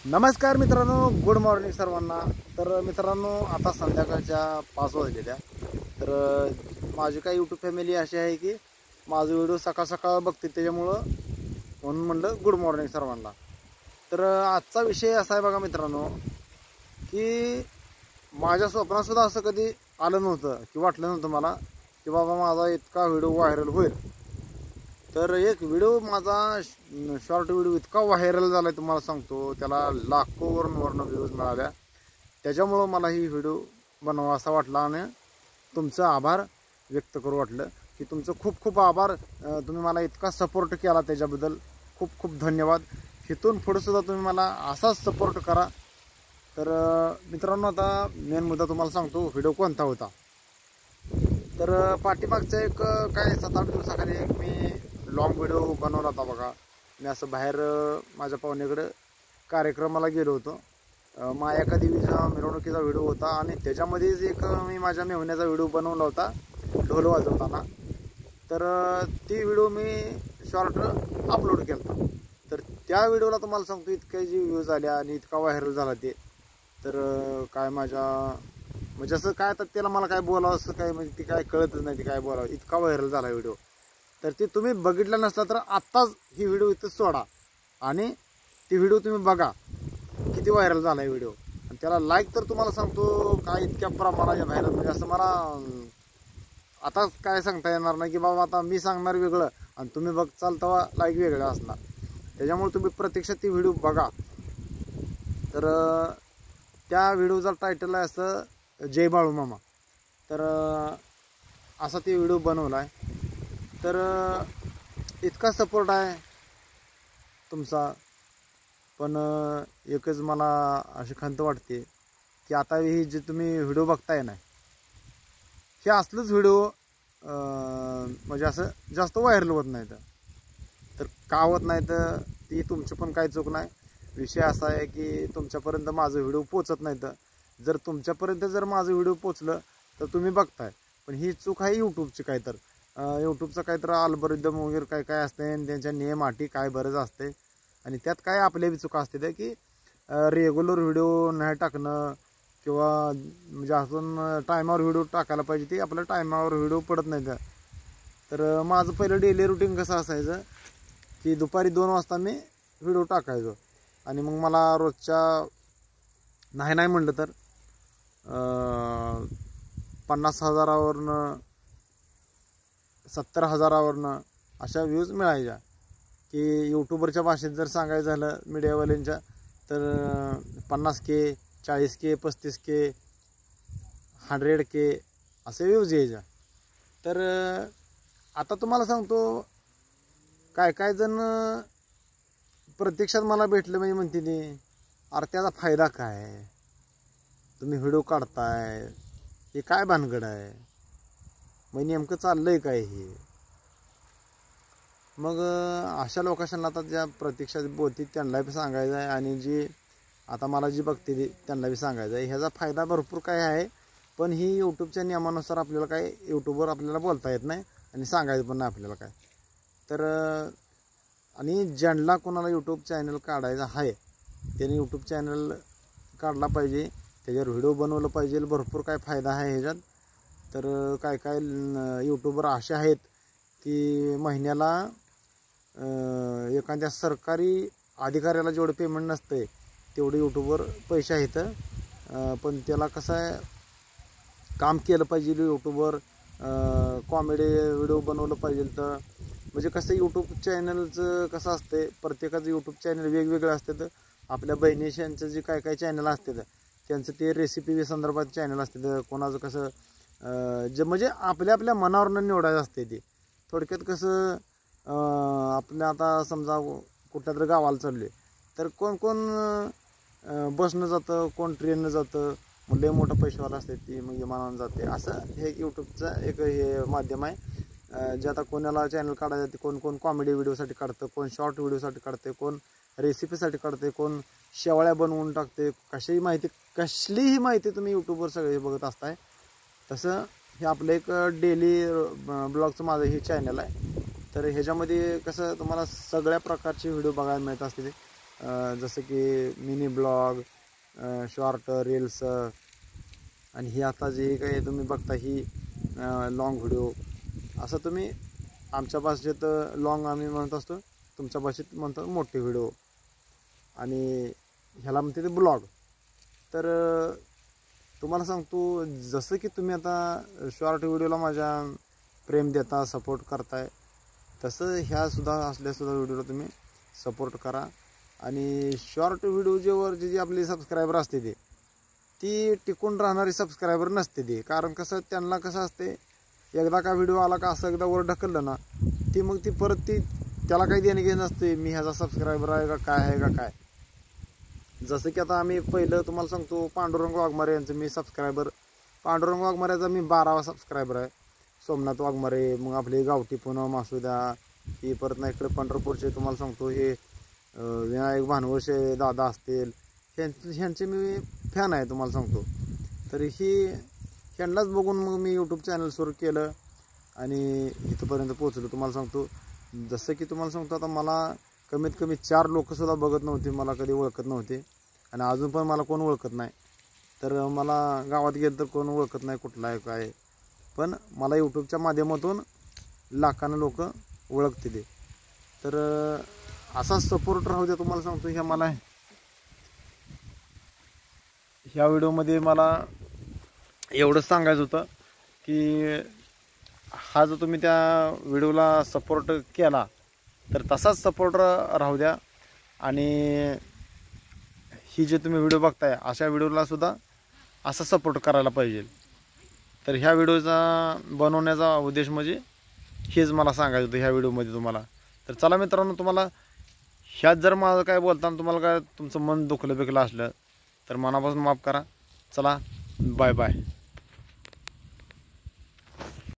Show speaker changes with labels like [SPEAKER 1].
[SPEAKER 1] नमस्कार मित्रांनो, good morning सर्वांना। तर मित्रांनो, आता संध्याकाळच्या 5 वाजलेल्या। तर माझी काही यूट्यूब फॅमिली अशी आहे की माझा व्हिडिओ सकाळ सकाळ बघते, त्याच्यामुळं म्हणून म्हणलं गुड मॉर्निंग सर्वांना। तर आजचा विषय असा आहे बघा मित्रांनो, की माझ्या स्वप्नात सुद्धा असं कधी आलं नव्हतं की वाटलं नव्हतं मला की बाबा माझा इतका व्हिडिओ व्हायरल होईल। तर एक व्हिडिओ माझा शॉर्ट व्हिडिओ इतका व्हायरल झाला तुम्हाला सांगतो, त्याला लाखोवरून व्ह्यूज मिळाल्या। त्याच्यामुळं मला ही व्हिडिओ बनवा असा वाटला आणि तुमचं आभार व्यक्त करू वाटलं की तुमचं खूप खूप आभार। तुम्ही मला इतका सपोर्ट केला त्याच्याबद्दल खूप खूप धन्यवाद। इथून पुढे सुद्धा तुम्ही मला असाच सपोर्ट करा। तर मित्रांनो, आता मेन मुद्दा तुम्हाला सांगतो व्हिडिओ कोणता होता। तर पाठीमागच्या एक काय 7-8 दिवसाखाली एक मी लॉंग व्हिडिओ बनवला होता बघा। मी असं बाहेर माझ्या पाहुण्याकडे कार्यक्रमाला गेलो होतो। मायाका देवीच्या मिरवणुकीचा व्हिडिओ होता आणि त्याच्यामध्येच एक मी माझ्या मेहुण्याचा व्हिडिओ बनवला होता ढोल वाजवताना। तर ती व्हिडिओ मी शॉर्ट अपलोड केला होता। तर त्या व्हिडिओला तुम्हाला सांगतो इतके जे व्ह्यूज आले आणि इतका व्हायरल झाला ते, तर काय माझ्या म्हणजे असं काय तर त्याला मला काय बोलावं असं काय म्हणजे ती काय कळतच नाही, ती काय बोलावं, इतका व्हायरल झाला व्हिडिओ। तर ती तुम्ही बघितला नसला तर आत्ताच ही व्हिडिओ इथं सोडा आणि ती व्हिडिओ तुम्ही बघा किती व्हायरल झाला आहे व्हिडिओ। आणि त्याला लाईक तर तुम्हाला सांगतो काय इतक्या प्रमाणात व्हायरल, म्हणजे असं मला आता काय सांगता येणार नाही की बाबा आता मी सांगणार वेगळं आणि तुम्ही बघ चालता लाईक वेगळं असणार। त्याच्यामुळे तुम्ही प्रत्यक्षात ती व्हिडिओ बघा। तर त्या व्हिडिओचा टायटल आहे असं जय बाळू मामा। तर असा ती व्हिडिओ बनवला आहे। तर इतका सपोर्ट आहे तुमचा, पण एकच मला अशी खंत वाटते की आता ही जे तुम्ही व्हिडिओ बघताय ना, हे असलंच व्हिडिओ म्हणजे असं जास्त व्हायरल होत नाहीत। तर का होत नाही तर ती तुमची पण काही चूक नाही। विषय असा आहे की तुमच्यापर्यंत माझं व्हिडिओ पोचत नाही। तर जर तुमच्यापर्यंत जर माझं व्हिडिओ पोचलं तर तुम्ही बघताय, पण ही चूक आहे यूट्यूबची। काय तर यूट्यूबचं काय तर अल्गोरिदम वगैरे काय काय असते आणि त्यांच्या नियम अटी काय बरंच असते। आणि त्यात काय आपल्या बी चुका असते त्या की रेग्युलर व्हिडिओ नाही टाकणं किंवा म्हणजे अजून टायमावर व्हिडिओ टाकायला पाहिजे, ते आपल्या टायमावर व्हिडिओ पडत नाही त्या। तर माझं पहिलं डेली रुटीन कसं असायचं की दुपारी 2 वाजता मी व्हिडिओ टाकायचो आणि मग मला रोजच्या नाही नाही म्हणलं तर 50,000वरनं 70,000वरनं अशा व्ह्यूज मिळायच्या। की यूट्यूबरच्या भाषेत जर सांगायचं झालं मीडियावाल्यांच्या तर 50K 40K 35K 100K असे व्ह्यूज यायच्या। तर आता तुम्हाला सांगतो काय काय जण प्रत्यक्षात मला भेटलं म्हणजे म्हणते ती, अरे त्याचा फायदा काय, तुम्ही व्हिडिओ काढताय हे काय भानगड आहे, मग नेमकं चाललंय काय हे। मग अशा लोकांना आता ज्या प्रत्यक्षात बोलतील त्यांना बी सांगायचं आहे आणि जी आता मला जी बघते त्यांना बी सांगायचं आहे, ह्याचा फायदा भरपूर काय आहे। पण ही यूट्यूबच्या नियमानुसार आपल्याला काय यूट्यूबवर आपल्याला बोलता येत नाही आणि सांगायचं पण नाही आपल्याला काय। तर आणि ज्यांना कोणाला यूट्यूब चॅनल काढायचा आहे त्याने यूट्यूब चॅनल काढला पाहिजे, त्याच्यावर व्हिडिओ बनवलं पाहिजे, भरपूर काय फायदा आहे ह्याच्यात। तर काय काय यूट्यूबर असे आहेत की महिन्याला एखाद्या सरकारी अधिकाऱ्याला जेवढं पेमेंट नसते तेवढे यूट्यूबवर पैसे आहेत। पण त्याला कसं आहे, काम केलं पाहिजे यूट्यूबवर, कॉमेडी व्हिडिओ बनवलं पाहिजे। तर म्हणजे कसं यूट्यूब चॅनलचं कसं असते, प्रत्येकाचं यूट्यूब चॅनल वेगवेगळं असते। तर आपल्या बहिणीशांचं जे काय काय चॅनल असते त्यांचं ते रेसिपी संदर्भात चॅनल असते, कोणाचं कसं जे म्हणजे आपल्या आपल्या मनावरनं निवडायचं असते ते। थोडक्यात कसं आपल्या आता समजा कुठल्या तरी गावाला चालले तर कोण कोण बसनं जातं, कोण ट्रेननं जातं, मग लय मोठं पैशावाला असते ती मग विमानानं जाते। असं हे यूट्यूबचं एक हे माध्यम आहे जे आता कोणाला चॅनल काढायचं ते कोण कोण कॉमेडी व्हिडिओसाठी काढतं, कोण शॉर्ट व्हिडिओसाठी काढते, कोण रेसिपीसाठी काढते, कोण शेवळ्या बनवून टाकते। कसलीही माहिती तुम्ही यूट्यूबवर सगळे बघत असताय। तसं हे आपलं एक डेली ब्लॉगचं माझं हे चॅनल आहे। तर ह्याच्यामध्ये कसं तुम्हाला सगळ्या प्रकारचे व्हिडिओ बघायला मिळत असते। जसं की मिनी ब्लॉग, शॉर्ट रील्स, आणि ही आता जे काही तुम्ही बघता ही लॉंग व्हिडिओ, असं तुम्ही आमच्या भाषेत लॉंग आम्ही म्हणत असतो, तुमच्या भाषेत म्हणतो मोठे व्हिडिओ, आणि ह्याला म्हणते ते ब्लॉग. तर तुम्हाला सांगतो, जसं की तुम्ही आता शॉर्ट व्हिडिओला माझ्या प्रेम देता, सपोर्ट करताय, तसं ह्यासुद्धा असल्यासुद्धा व्हिडिओला तुम्ही सपोर्ट करा. आणि शॉर्ट व्हिडिओवर जी आपली सबस्क्रायबर असते ती टिकून राहणारी सबस्क्रायबर नसते ती. कारण कसं त्यांना कसं असते, एकदा का व्हिडिओ आला का असं एकदा वर ढकललं ना, मग ती परत त्याला काही देणे घेणं नसते, मी ह्याचा सबस्क्रायबर आहे का काय आहे का काय. जसं की आता आम्ही पहिलं तुम्हाला सांगतो, पांडुरंग वाघमारे यांचं मी सबस्क्रायबर, पांडुरंग वाघमारेचा मी 12वा सबस्क्रायबर आहे. सोमनाथ वाघमारे, मग आपले गावठी पूनम असू द्या, ही परत ना इकडे पंढरपूरचे तुम्हाला सांगतो हे विनायक भानवशे दादा असतील, ह्यांचे मी फॅन आहे तुम्हाला सांगतो. तर ह्यांनाच बघून मग मी यूट्यूब चॅनल सुरू केलं आणि इथंपर्यंत पोहोचलो तुम्हाला सांगतो. जसं की तुम्हाला सांगतो, आता मला कमीत कमी 4 लोकंसुद्धा बघत नव्हते, मला कधी ओळखत नव्हते, आणि अजून पण मला कोण ओळखत नाही. तर मला गावात गेलं तर कोण ओळखत नाही कुठला आहे काय, पण मला यूट्यूबच्या माध्यमातून लाखानं लोक ओळखते ते. तर असाच सपोर्ट राहू द्या तुम्हाला सांगतो. ह्या व्हिडिओमध्ये मला एवढंच सांगायचं होतं की हा जो तुम्ही त्या व्हिडिओला सपोर्ट केला तर तसाच सपोर्ट राहू द्या, आणि ही जे तुम्ही व्हिडिओ बघताय अशा व्हिडिओला सुद्धा असा सपोर्ट करायला पाहिजे. तर ह्या व्हिडिओचा बनवण्याचा उद्देश म्हणजे हेच मला सांगायचं होतं ह्या व्हिडिओमध्ये तुम्हाला. तर चला मित्रांनो, तुम्हाला ह्यात जर माझं काय बोलताना तुम्हाला काय तुमचं मन दुखलं बिकलं असलं तर मनापासून माफ करा. चला, बाय बाय.